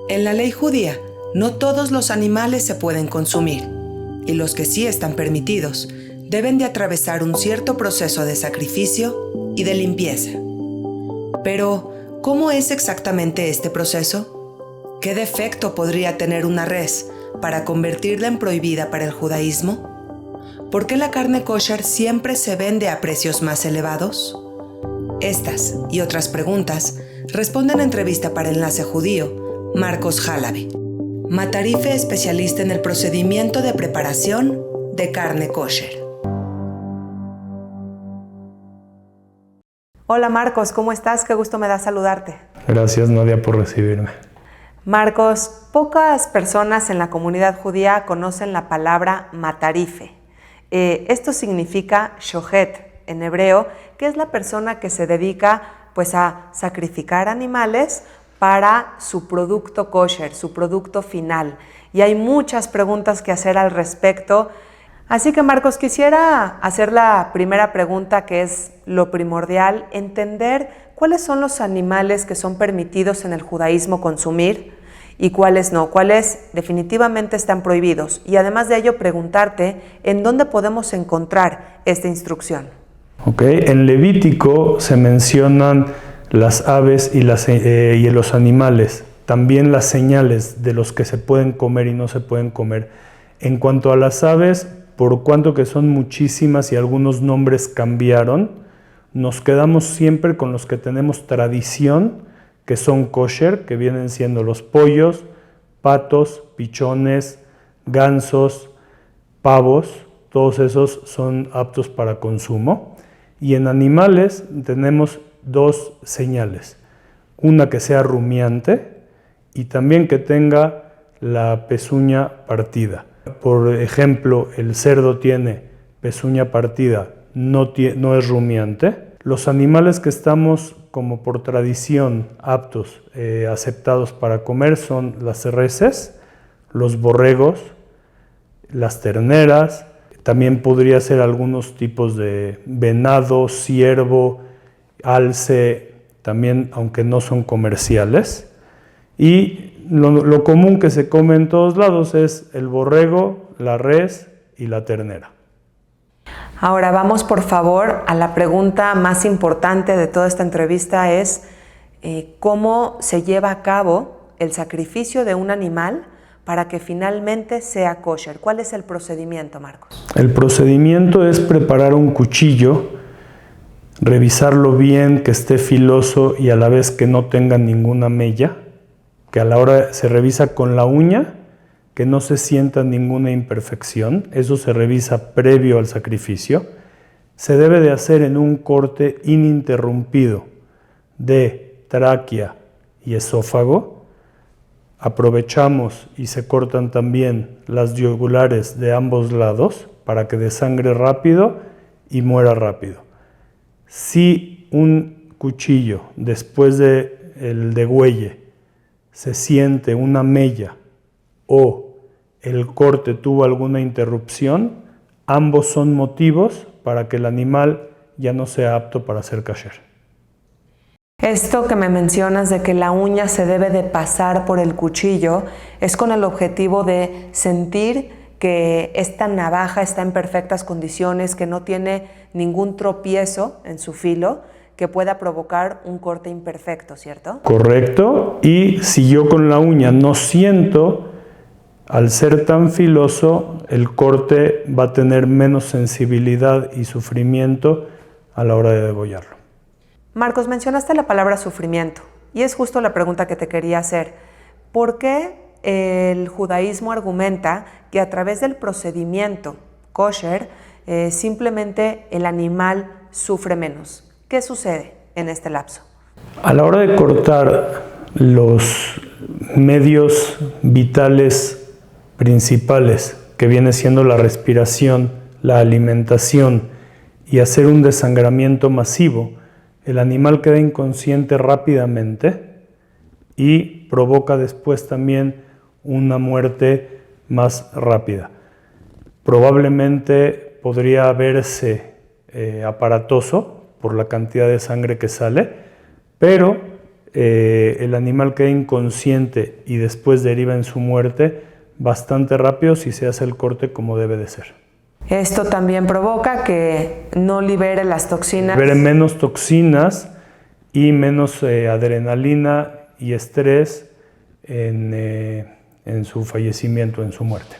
En la ley judía, no todos los animales se pueden consumir, y los que sí están permitidos deben de atravesar un cierto proceso de sacrificio y de limpieza. Pero, ¿cómo es exactamente este proceso? ¿Qué defecto podría tener una res para convertirla en prohibida para el judaísmo? ¿Por qué la carne kosher siempre se vende a precios más elevados? Estas y otras preguntas responde en entrevista para Enlace Judío Marcos Jalabi, matarife especialista en el procedimiento de preparación de carne kosher. Hola Marcos, ¿cómo estás? Qué gusto me da saludarte. Gracias Nadia por recibirme. Marcos, pocas personas en la comunidad judía conocen la palabra matarife. Esto significa shohet en hebreo, que es la persona que se dedica a sacrificar animales para su producto kosher, su producto final. Y hay muchas preguntas que hacer al respecto. Así que Marcos, quisiera hacer la primera pregunta, que es lo primordial, entender cuáles son los animales que son permitidos en el judaísmo consumir y cuáles no, cuáles definitivamente están prohibidos. Y además de ello, preguntarte en dónde podemos encontrar esta instrucción. En Levítico se mencionan las aves y los animales, también las señales de los que se pueden comer y no se pueden comer. En cuanto a las aves, por cuanto que son muchísimas y algunos nombres cambiaron, nos quedamos siempre con los que tenemos tradición, que son kosher, que vienen siendo los pollos, patos, pichones, gansos, pavos, todos esos son aptos para consumo. Y en animales tenemos dos señales, una que sea rumiante y también que tenga la pezuña partida. Por ejemplo, el cerdo tiene pezuña partida, no es rumiante. Los animales que estamos como por tradición aptos, aceptados para comer son las reses, los borregos, las terneras, también podría ser algunos tipos de venado, ciervo, alce, también aunque no son comerciales. Y lo común que se come en todos lados es el borrego, la res y la ternera. Ahora vamos por favor a la pregunta más importante de toda esta entrevista, es ¿cómo se lleva a cabo el sacrificio de un animal para que finalmente sea kosher? ¿Cuál es el procedimiento, Marcos? El procedimiento es preparar un cuchillo, revisarlo bien, que esté filoso y a la vez que no tenga ninguna mella, que a la hora se revisa con la uña, que no se sienta ninguna imperfección, eso se revisa previo al sacrificio. Se debe de hacer en un corte ininterrumpido de tráquea y esófago. Aprovechamos y se cortan también las yugulares de ambos lados para que desangre rápido y muera rápido. Si un cuchillo después del degüelle se siente una mella o el corte tuvo alguna interrupción, ambos son motivos para que el animal ya no sea apto para ser kasher. Esto que me mencionas de que la uña se debe de pasar por el cuchillo es con el objetivo de sentir que esta navaja está en perfectas condiciones, que no tiene ningún tropiezo en su filo que pueda provocar un corte imperfecto, ¿cierto? Correcto. Y si yo con la uña no siento, al ser tan filoso, el corte va a tener menos sensibilidad y sufrimiento a la hora de degollarlo. Marcos, mencionaste la palabra sufrimiento y es justo la pregunta que te quería hacer. ¿Por qué el judaísmo argumenta que a través del procedimiento kosher simplemente el animal sufre menos? ¿Qué sucede en este lapso? A la hora de cortar los medios vitales principales, que viene siendo la respiración, la alimentación y hacer un desangramiento masivo, el animal queda inconsciente rápidamente y provoca después también una muerte más rápida. Probablemente podría verse aparatoso por la cantidad de sangre que sale, pero el animal queda inconsciente y después deriva en su muerte bastante rápido si se hace el corte como debe de ser. Esto también provoca que no libere las toxinas. Libere menos toxinas y menos adrenalina y estrés en su fallecimiento, en su muerte.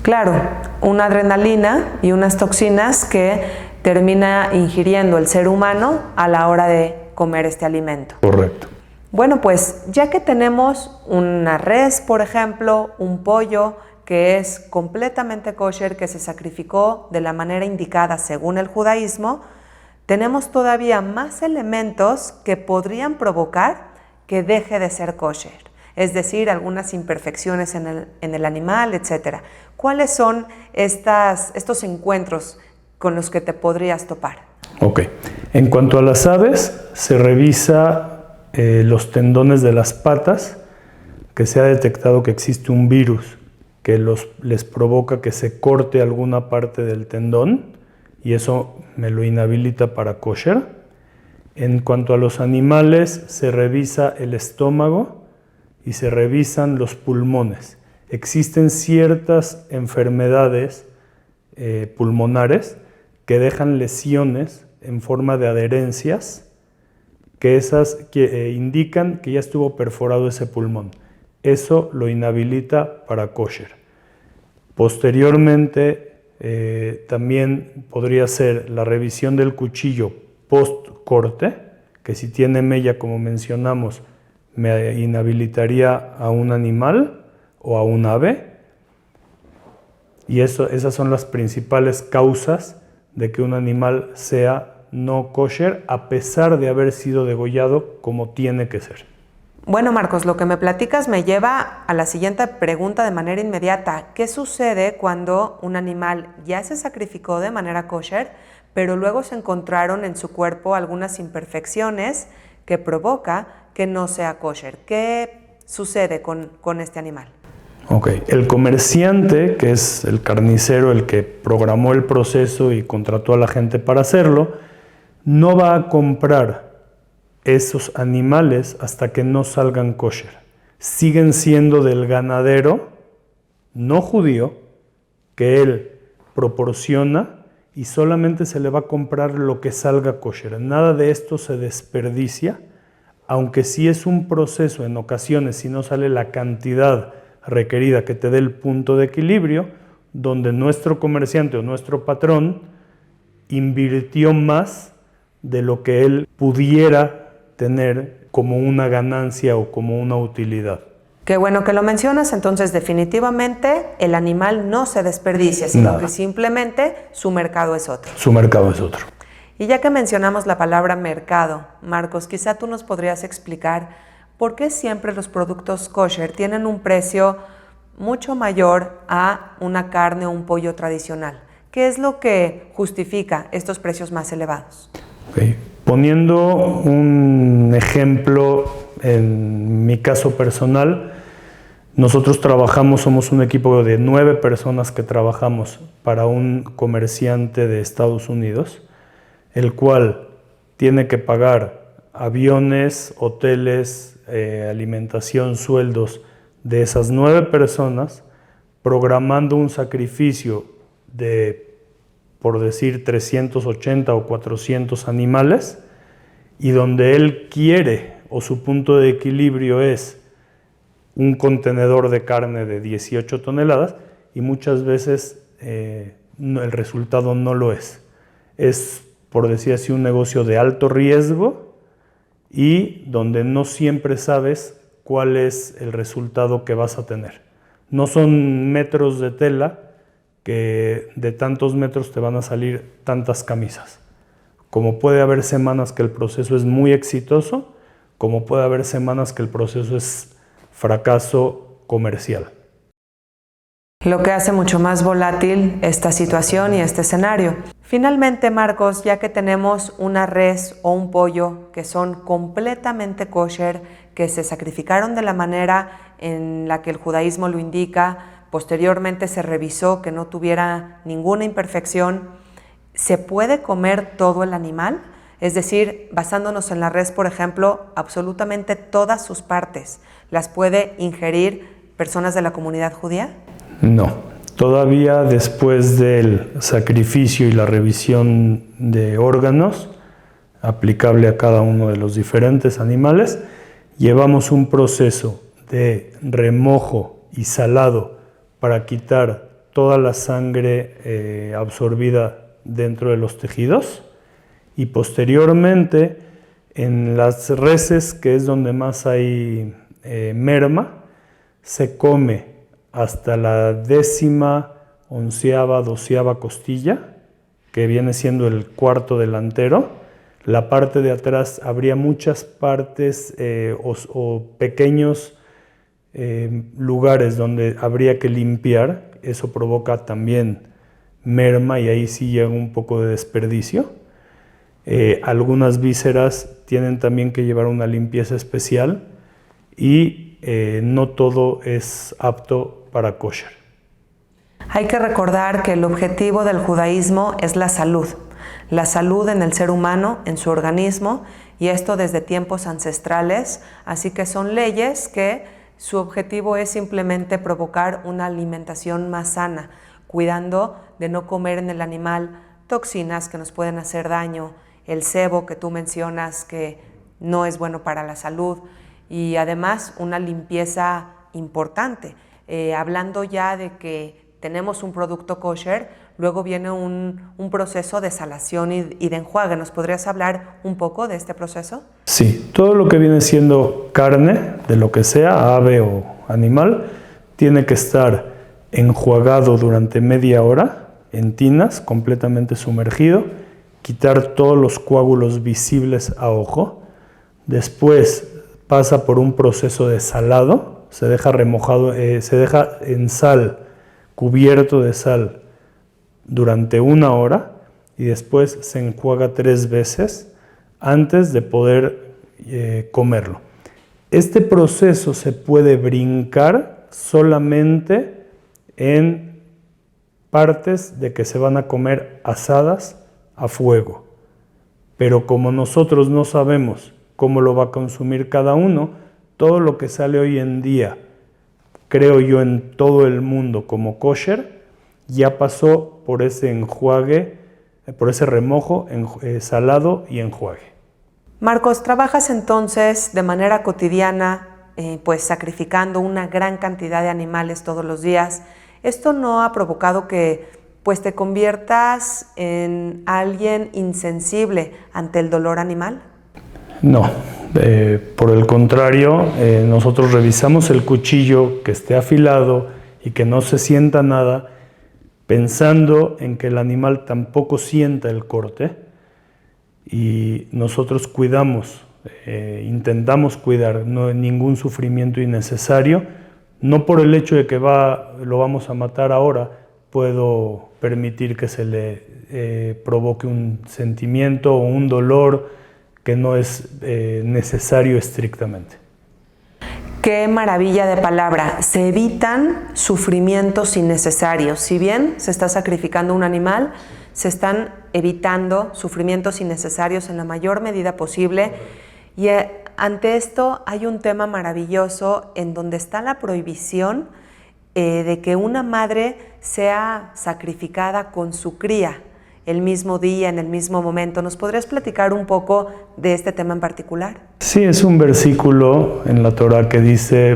Claro, una adrenalina y unas toxinas que termina ingiriendo el ser humano a la hora de comer este alimento. Correcto. Bueno, pues ya que tenemos una res, por ejemplo, un pollo que es completamente kosher, que se sacrificó de la manera indicada según el judaísmo, tenemos todavía más elementos que podrían provocar que deje de ser kosher, es decir, algunas imperfecciones en el animal, etc. ¿Cuáles son estos encuentros con los que te podrías topar? Ok. En cuanto a las aves, se revisa los tendones de las patas, que se ha detectado que existe un virus que les provoca que se corte alguna parte del tendón y eso me lo inhabilita para kosher. En cuanto a los animales, se revisa el estómago y se revisan los pulmones. Existen ciertas enfermedades pulmonares que dejan lesiones en forma de adherencias que esas indican que ya estuvo perforado ese pulmón. Eso lo inhabilita para kosher. Posteriormente, también podría ser la revisión del cuchillo post-corte, que si tiene mella, como mencionamos, me inhabilitaría a un animal o a un ave. Y esas son las principales causas de que un animal sea no kosher, a pesar de haber sido degollado como tiene que ser. Bueno, Marcos, lo que me platicas me lleva a la siguiente pregunta de manera inmediata. ¿Qué sucede cuando un animal ya se sacrificó de manera kosher, pero luego se encontraron en su cuerpo algunas imperfecciones que provoca que no sea kosher? ¿Qué sucede con este animal? Ok, el comerciante, que es el carnicero, el que programó el proceso y contrató a la gente para hacerlo, no va a comprar esos animales hasta que no salgan kosher. Siguen siendo del ganadero no judío que él proporciona y solamente se le va a comprar lo que salga kosher. Nada de esto se desperdicia, aunque sí es un proceso en ocasiones, si no sale la cantidad requerida que te dé el punto de equilibrio, donde nuestro comerciante o nuestro patrón invirtió más de lo que él pudiera tener como una ganancia o como una utilidad. Qué bueno que lo mencionas, entonces definitivamente el animal no se desperdicia, sino que simplemente su mercado es otro. Su mercado es otro. Y ya que mencionamos la palabra mercado, Marcos, quizá tú nos podrías explicar por qué siempre los productos kosher tienen un precio mucho mayor a una carne o un pollo tradicional. ¿Qué es lo que justifica estos precios más elevados? Okay. Poniendo un ejemplo en mi caso personal, nosotros somos un equipo de 9 personas que trabajamos para un comerciante de Estados Unidos, el cual tiene que pagar aviones, hoteles, alimentación, sueldos de esas 9 personas, programando un sacrificio de, por decir, 380 o 400 animales, y donde él quiere, o su punto de equilibrio es un contenedor de carne de 18 toneladas, y muchas veces el resultado no lo es. Es, por decir así, un negocio de alto riesgo y donde no siempre sabes cuál es el resultado que vas a tener. No son metros de tela que de tantos metros te van a salir tantas camisas. Como puede haber semanas que el proceso es muy exitoso, como puede haber semanas que el proceso es fracaso comercial. Lo que hace mucho más volátil esta situación y este escenario. Finalmente, Marcos, ya que tenemos una res o un pollo que son completamente kosher, que se sacrificaron de la manera en la que el judaísmo lo indica, posteriormente se revisó que no tuviera ninguna imperfección, ¿se puede comer todo el animal? Es decir, basándonos en la res, por ejemplo, absolutamente todas sus partes, ¿las puede ingerir personas de la comunidad judía? No. Todavía después del sacrificio y la revisión de órganos, aplicable a cada uno de los diferentes animales, llevamos un proceso de remojo y salado para quitar toda la sangre absorbida dentro de los tejidos, y posteriormente en las reses, que es donde más hay merma, se come hasta la 10ª, 11ª, 12ª costilla, que viene siendo el cuarto delantero. La parte de atrás habría muchas partes o pequeños lugares donde habría que limpiar. Eso provoca también merma y ahí sí llega un poco de desperdicio. Algunas vísceras tienen también que llevar una limpieza especial y no todo es apto para kosher. Hay que recordar que el objetivo del judaísmo es la salud en el ser humano, en su organismo, y esto desde tiempos ancestrales, así que son leyes que su objetivo es simplemente provocar una alimentación más sana, cuidando de no comer en el animal toxinas que nos pueden hacer daño, el sebo que tú mencionas que no es bueno para la salud, y además una limpieza importante. Hablando ya de que tenemos un producto kosher, luego viene un proceso de salación y de enjuague. ¿Nos podrías hablar un poco de este proceso? Sí, todo lo que viene siendo carne, de lo que sea, ave o animal, tiene que estar enjuagado durante media hora en tinas, completamente sumergido, quitar todos los coágulos visibles a ojo. Después pasa por un proceso de salado, se deja remojado, se deja en sal, cubierto de sal durante 1 hora, y después se enjuaga 3 veces antes de poder comerlo. Este proceso se puede brincar solamente en partes de que se van a comer asadas a fuego. Pero como nosotros no sabemos cómo lo va a consumir cada uno, todo lo que sale hoy en día, creo yo, en todo el mundo como kosher, ya pasó por ese enjuague, por ese remojo, salado y enjuague. Marcos, trabajas entonces de manera cotidiana, pues sacrificando una gran cantidad de animales todos los días. ¿Esto no ha provocado que pues te conviertas en alguien insensible ante el dolor animal? No, por el contrario, nosotros revisamos el cuchillo que esté afilado y que no se sienta nada, pensando en que el animal tampoco sienta el corte, y nosotros cuidamos, intentamos cuidar, no hay ningún sufrimiento innecesario. No por el hecho de que lo vamos a matar ahora, puedo permitir que se le provoque un sentimiento o un dolor que no es necesario estrictamente. Qué maravilla de palabra. Se evitan sufrimientos innecesarios. Si bien se está sacrificando un animal, se están evitando sufrimientos innecesarios en la mayor medida posible. Y ante esto hay un tema maravilloso en donde está la prohibición de que una madre sea sacrificada con su cría el mismo día, en el mismo momento. ¿Nos podrías platicar un poco de este tema en particular? Sí, es un versículo en la Torah que dice: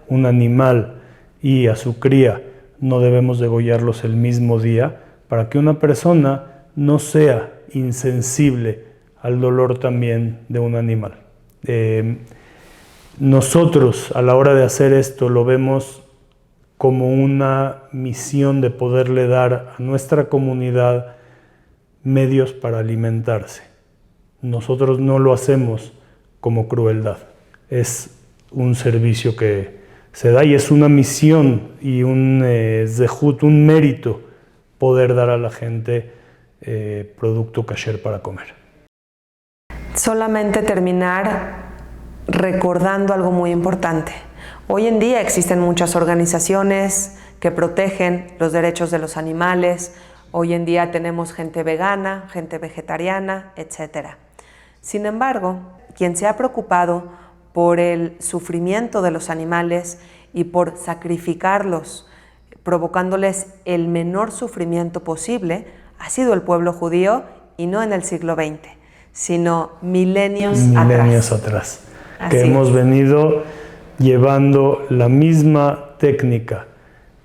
un animal y a su cría no debemos degollarlos el mismo día, para que una persona no sea insensible al dolor también de un animal. Nosotros, a la hora de hacer esto, lo vemos como una misión de poderle dar a nuestra comunidad medios para alimentarse. Nosotros no lo hacemos como crueldad, es un servicio que se da y es una misión y un zehut, un mérito, poder dar a la gente producto kasher para comer. Solamente terminar recordando algo muy importante. Hoy en día existen muchas organizaciones que protegen los derechos de los animales, Hoy en día tenemos gente vegana, gente vegetariana, etc. Sin embargo, quien se ha preocupado por el sufrimiento de los animales y por sacrificarlos, provocándoles el menor sufrimiento posible, ha sido el pueblo judío, y no en el siglo XX, sino milenios atrás. Que hemos venido llevando la misma técnica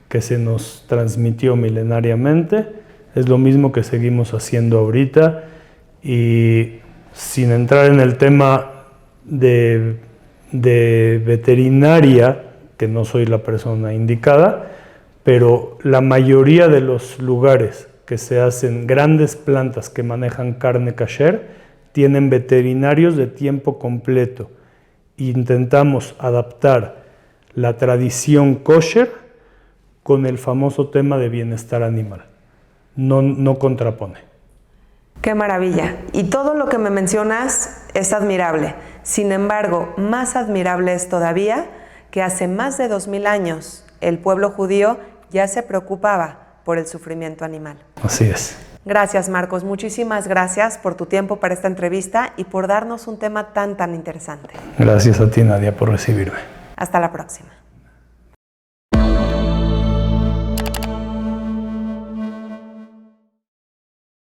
que se nos transmitió milenariamente, es lo mismo que seguimos haciendo ahorita, y sin entrar en el tema de veterinaria, que no soy la persona indicada, pero la mayoría de los lugares que se hacen grandes plantas que manejan carne kasher tienen veterinarios de tiempo completo. Intentamos adaptar la tradición kosher con el famoso tema de bienestar animal. No contrapone. ¡Qué maravilla! Y todo lo que me mencionas es admirable. Sin embargo, más admirable es todavía que hace más de 2000 años el pueblo judío ya se preocupaba por el sufrimiento animal. Así es. Gracias, Marcos. Muchísimas gracias por tu tiempo para esta entrevista y por darnos un tema tan interesante. Gracias a ti, Nadia, por recibirme. Hasta la próxima.